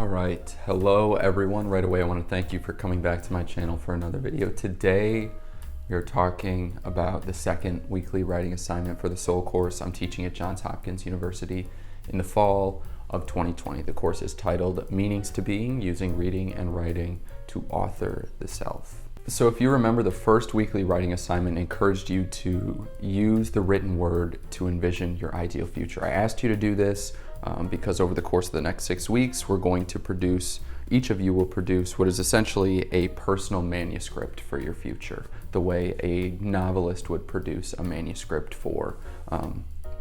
All right, hello everyone. Right away, I want to thank you for coming back to my channel for another video. Today, we're talking about the second weekly writing assignment for the SOUL course I'm teaching at Johns Hopkins University in the fall of 2020. The course is titled Meanings to Being, Using Reading and Writing to Author the Self. So if you remember, the first weekly writing assignment encouraged you to use the written word to envision your ideal future. I asked you to do this because over the course of the next 6 weeks, we're going to produce, each of you will produce what is essentially a personal manuscript for your future, the way a novelist would produce a manuscript for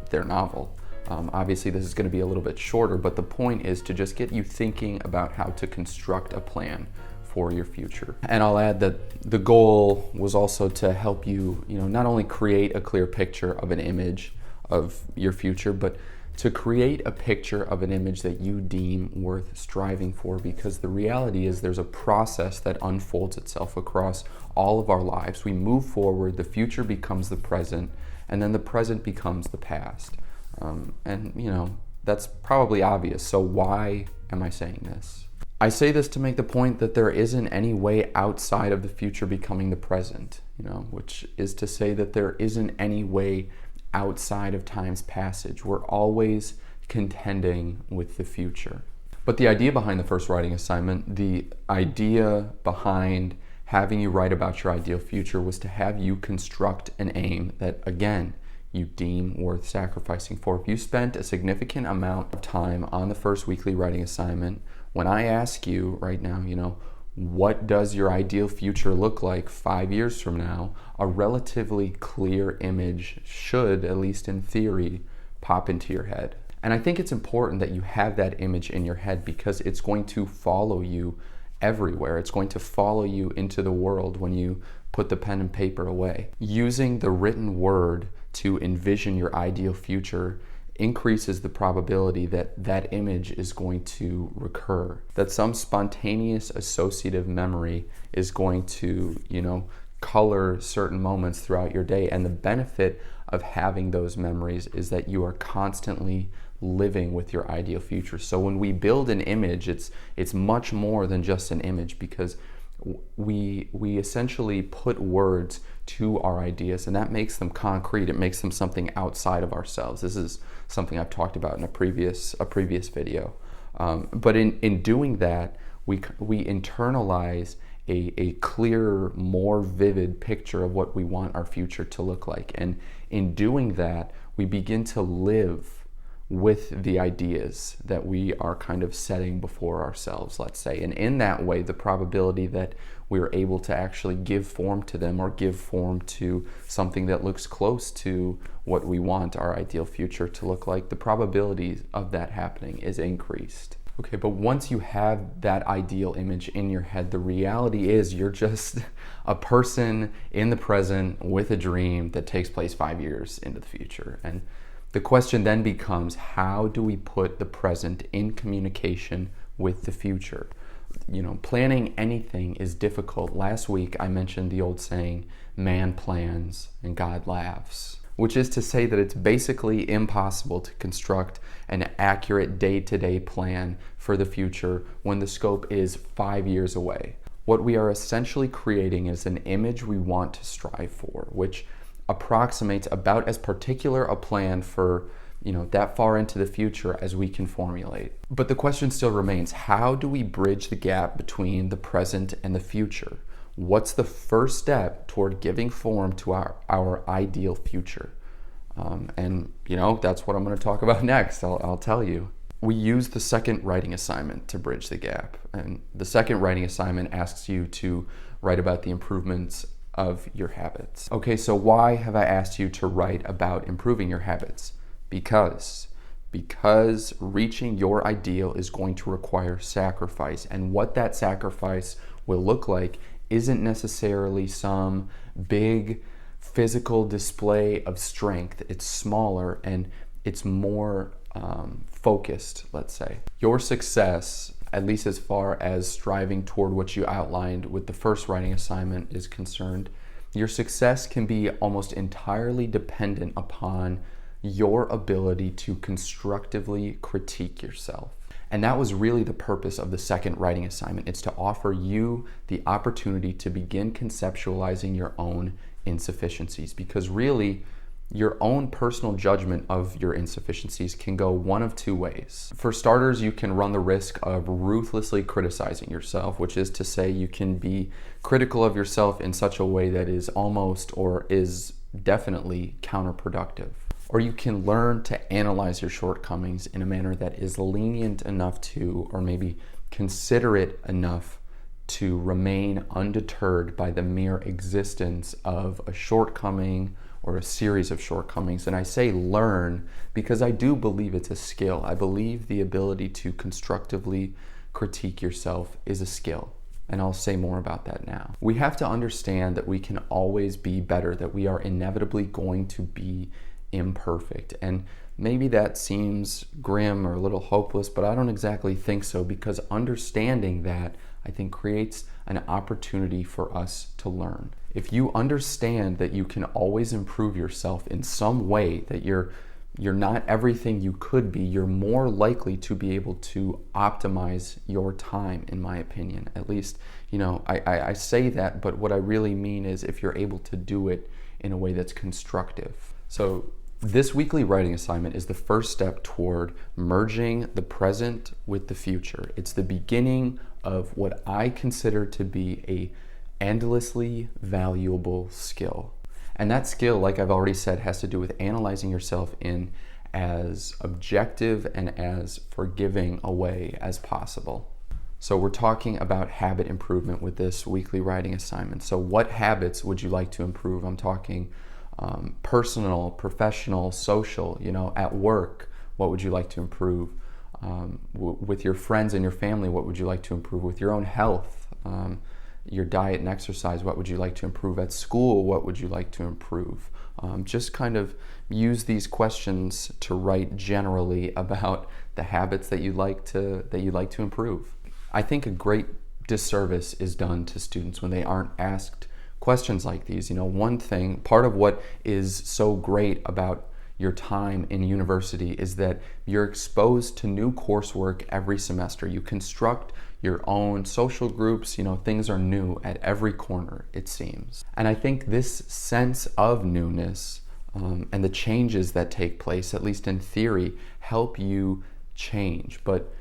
their novel. Obviously, this is going to be a little bit shorter, but the point is to just get you thinking about how to construct a plan for your future. And I'll add that the goal was also to help you, not only create a clear picture of an image of your future, but to create a picture of an image that you deem worth striving for, because the reality is there's a process that unfolds itself across all of our lives. We move forward, the future becomes the present, and then the present becomes the past. That's probably obvious. So why am I saying this? I say this to make the point that there isn't any way outside of the future becoming the present, which is to say that there isn't any way outside of time's passage. We're always contending with the future. But the idea behind the first writing assignment, the idea behind having you write about your ideal future, was to have you construct an aim that, again, you deem worth sacrificing for. If you spent a significant amount of time on the first weekly writing assignment, when I ask you right now, what does your ideal future look like 5 years from now, a relatively clear image should, at least in theory, pop into your head. And I think it's important that you have that image in your head because it's going to follow you everywhere. It's going to follow you into the world when you put the pen and paper away. Using the written word to envision your ideal future increases the probability that that image is going to recur, that some spontaneous associative memory is going to, color certain moments throughout your day. And the benefit of having those memories is that you are constantly living with your ideal future. So when we build an image, it's much more than just an image, because we essentially put words to our ideas, and that makes them concrete. It makes them something outside of ourselves. This is something I've talked about in a previous video. But in doing that, we internalize a clearer, more vivid picture of what we want our future to look like. And in doing that, we begin to live with the ideas that we are kind of setting before ourselves, let's say. And in that way, the probability that we're able to actually give form to them, or give form to something that looks close to what we want our ideal future to look like, the probability of that happening is increased. Okay, but once you have that ideal image in your head, the reality is you're just a person in the present with a dream that takes place 5 years into the future. And the question then becomes, how do we put the present in communication with the future? Planning anything is difficult. Last week, I mentioned the old saying, man plans and God laughs, which is to say that it's basically impossible to construct an accurate day-to-day plan for the future when the scope is 5 years away. What we are essentially creating is an image we want to strive for, which approximates about as particular a plan for that far into the future as we can formulate. But the question still remains, how do we bridge the gap between the present and the future? What's the first step toward giving form to our ideal future? That's what I'm going to talk about next. I'll tell you. We use the second writing assignment to bridge the gap. And the second writing assignment asks you to write about the improvements of your habits. Okay, so why have I asked you to write about improving your habits? Because reaching your ideal is going to require sacrifice, and what that sacrifice will look like isn't necessarily some big physical display of strength. It's smaller and it's more focused, let's say. Your success, at least as far as striving toward what you outlined with the first writing assignment is concerned, your success can be almost entirely dependent upon your ability to constructively critique yourself. And that was really the purpose of the second writing assignment. It's to offer you the opportunity to begin conceptualizing your own insufficiencies, because really, your own personal judgment of your insufficiencies can go one of two ways. For starters, you can run the risk of ruthlessly criticizing yourself, which is to say you can be critical of yourself in such a way that is almost or is definitely counterproductive. Or you can learn to analyze your shortcomings in a manner that is lenient enough to, or maybe considerate enough to remain undeterred by the mere existence of a shortcoming or a series of shortcomings. And I say learn because I do believe it's a skill. I believe the ability to constructively critique yourself is a skill. And I'll say more about that now. We have to understand that we can always be better, that we are inevitably going to be imperfect. And maybe that seems grim or a little hopeless, but I don't exactly think so, because understanding that, I think, creates an opportunity for us to learn. If you understand that you can always improve yourself in some way, that you're not everything you could be, you're more likely to be able to optimize your time, in my opinion. At least, I say that, but what I really mean is if you're able to do it in a way that's constructive. So this weekly writing assignment is the first step toward merging the present with the future. It's the beginning of what I consider to be a endlessly valuable skill. And that skill, like I've already said, has to do with analyzing yourself in as objective and as forgiving a way as possible. So we're talking about habit improvement with this weekly writing assignment. So what habits would you like to improve? I'm talking personal, professional, social, at work, what would you like to improve? With your friends and your family, what would you like to improve? With your own health, your diet and exercise, what would you like to improve? At school, what would you like to improve? Just kind of use these questions to write generally about the habits that you'd like to improve. I think a great disservice is done to students when they aren't asked questions like these. One thing, part of what is so great about your time in university is that you're exposed to new coursework every semester. You construct your own social groups, things are new at every corner, it seems. And I think this sense of newness and the changes that take place, at least in theory, help you change. But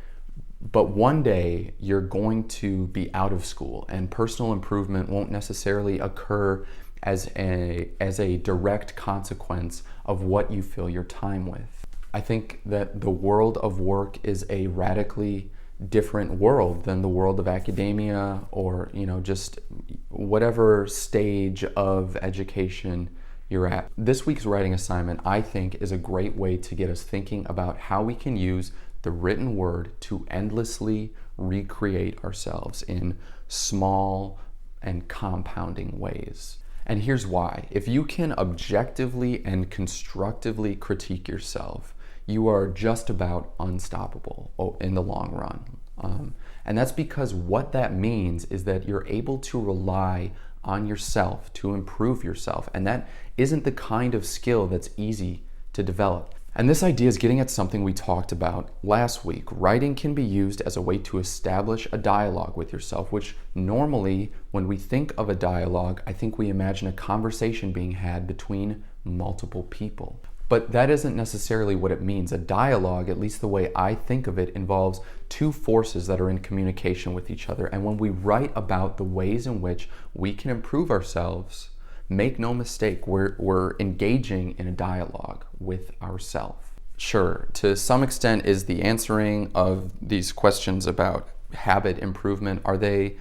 one day you're going to be out of school, and personal improvement won't necessarily occur as a direct consequence of what you fill your time with. I think that the world of work is a radically different world than the world of academia or, just whatever stage of education you're at. This week's writing assignment, I think, is a great way to get us thinking about how we can use the written word to endlessly recreate ourselves in small and compounding ways. And here's why. If you can objectively and constructively critique yourself, you are just about unstoppable in the long run. And that's because what that means is that you're able to rely on yourself to improve yourself. And that isn't the kind of skill that's easy to develop. And this idea is getting at something we talked about last week. Writing can be used as a way to establish a dialogue with yourself, which normally, when we think of a dialogue, I think we imagine a conversation being had between multiple people. But that isn't necessarily what it means. A dialogue, at least the way I think of it, involves two forces that are in communication with each other. And when we write about the ways in which we can improve ourselves, make no mistake, we're engaging in a dialogue with ourselves. Sure, to some extent, is the answering of these questions about habit improvement, are they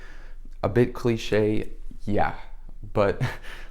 a bit cliche? Yeah, but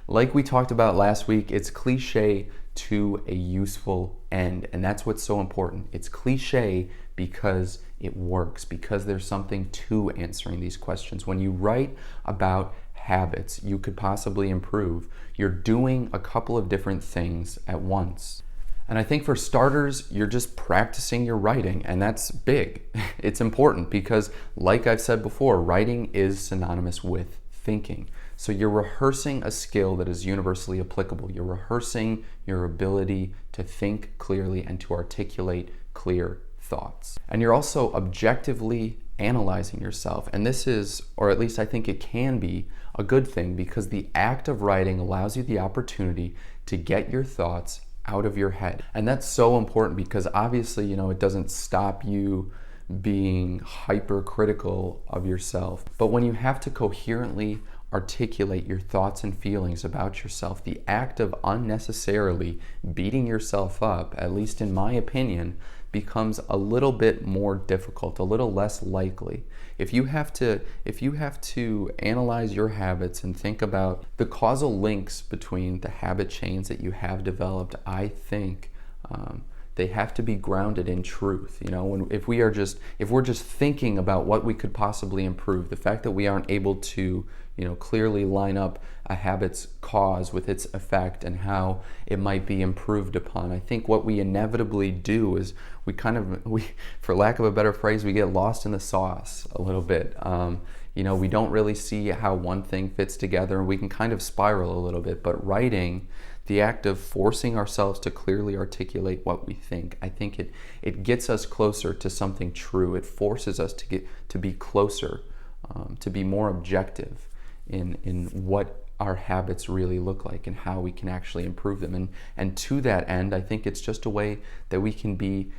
like we talked about last week, it's cliche to a useful end, and that's what's so important. It's cliche because it works, because there's something to answering these questions. When you write about habits you could possibly improve, you're doing a couple of different things at once. And I think for starters, you're just practicing your writing, and that's big. It's important because, like I've said before, writing is synonymous with thinking. So you're rehearsing a skill that is universally applicable. You're rehearsing your ability to think clearly and to articulate clear thoughts. And you're also objectively analyzing yourself. And this is, or at least I think it can be, a good thing, because the act of writing allows you the opportunity to get your thoughts out of your head. And that's so important because obviously, it doesn't stop you being hypercritical of yourself. But when you have to coherently articulate your thoughts and feelings about yourself, the act of unnecessarily beating yourself up, at least in my opinion, becomes a little bit more difficult, a little less likely. If you have to analyze your habits and think about the causal links between the habit chains that you have developed, I think they have to be grounded in truth. If we're just thinking about what we could possibly improve, the fact that we aren't able to clearly line up a habit's cause with its effect and how it might be improved upon, I think what we inevitably do is we for lack of a better phrase, we get lost in the sauce a little bit. We don't really see how one thing fits together, and we can kind of spiral a little bit. But writing, the act of forcing ourselves to clearly articulate what we think, I think it gets us closer to something true. It forces us to be closer, to be more objective in what our habits really look like and how we can actually improve them. And to that end, I think it's just a way that we can be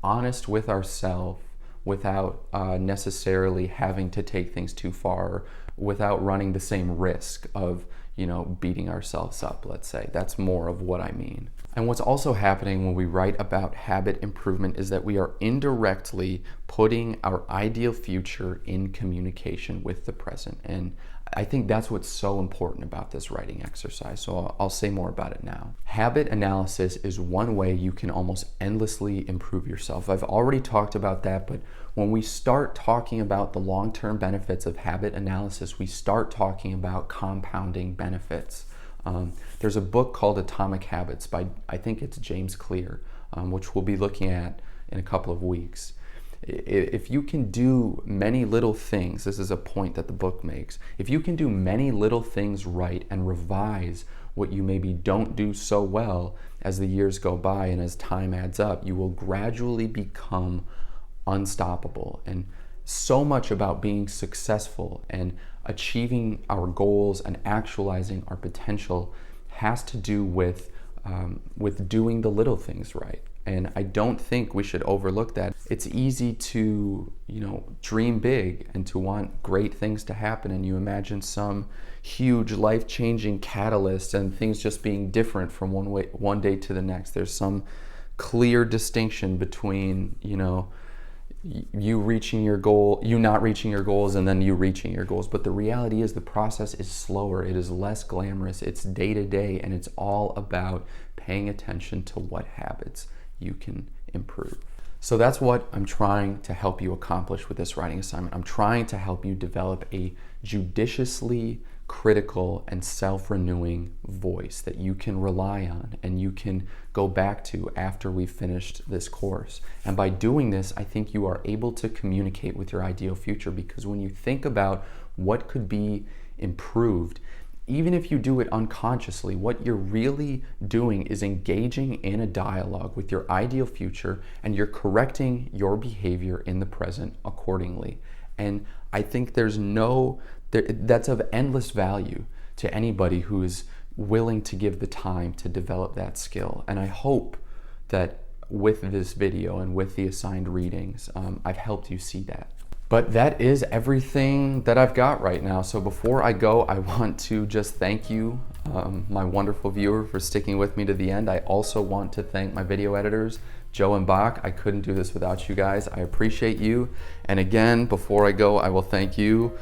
honest with ourselves without necessarily having to take things too far, without running the same risk of beating ourselves up, let's say. That's more of what I mean. And what's also happening when we write about habit improvement is that we are indirectly putting our ideal future in communication with the present. And I think that's what's so important about this writing exercise. So I'll say more about it now. Habit analysis is one way you can almost endlessly improve yourself. I've already talked about that, but when we start talking about the long-term benefits of habit analysis, we start talking about compounding benefits. There's a book called Atomic Habits by, I think it's James Clear, which we'll be looking at in a couple of weeks. If you can do many little things, this is a point that the book makes, if you can do many little things right and revise what you maybe don't do so well as the years go by and as time adds up, you will gradually become unstoppable. And so much about being successful and achieving our goals and actualizing our potential has to do with doing the little things right. And I don't think we should overlook that. It's easy to, dream big and to want great things to happen, and you imagine some huge life-changing catalyst and things just being different from one day to the next. There's some clear distinction between, you reaching your goal, you not reaching your goals, and then you reaching your goals. But the reality is the process is slower, it is less glamorous, it's day to day, and it's all about paying attention to what habits you can improve. So that's what I'm trying to help you accomplish with this writing assignment. I'm trying to help you develop a judiciously critical and self-renewing voice that you can rely on and you can go back to after we've finished this course. And by doing this, I think you are able to communicate with your ideal future, because when you think about what could be improved, even if you do it unconsciously, what you're really doing is engaging in a dialogue with your ideal future, and you're correcting your behavior in the present accordingly. And I think that's of endless value to anybody who is willing to give the time to develop that skill. And I hope that with this video and with the assigned readings, I've helped you see that. But that is everything that I've got right now. So before I go, I want to just thank you, my wonderful viewer, for sticking with me to the end. I also want to thank my video editors, Joe and Bach. I couldn't do this without you guys. I appreciate you. And again, before I go, I will thank you,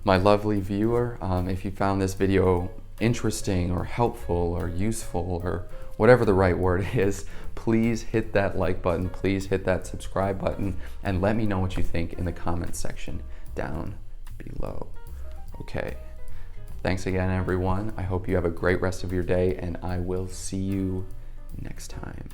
my lovely viewer. If you found this video interesting or helpful or useful or whatever the right word is, please hit that like button, please hit that subscribe button, and let me know what you think in the comments section down below. Okay, thanks again, everyone. I hope you have a great rest of your day, and I will see you next time.